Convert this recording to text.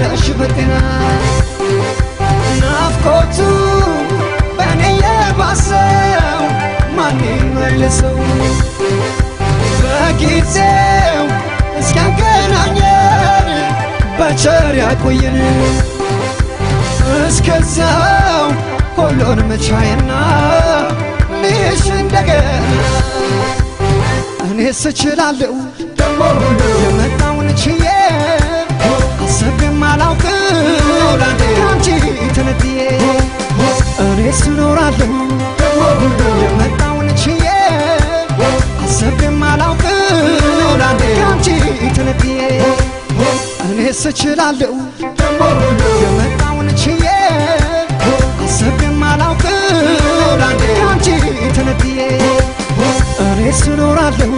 ነሽ በጤና ናፍቆቱ በኔ የባሰው ማን ይመልሰው በጊዜው እስኪያገናኘን በቸር ያቆየን እስከዛው ሁሉን መቻይና ልሽ እንደገና እኔስ እችላለሁ ደሞ የመጣውን ችዬ አሰብም አላውቅም ካንቺ ተነጥዬ እኔስ እኖራለሁ የመጣውን ችዬ አሰብም አላውቅም ካንቺ ተነጥዬ እኔስ እችላለሁ የመጣውን ችዬ አሰብም አላውቅም ካንቺ ተነጥዬ እኔስ እኖራለሁ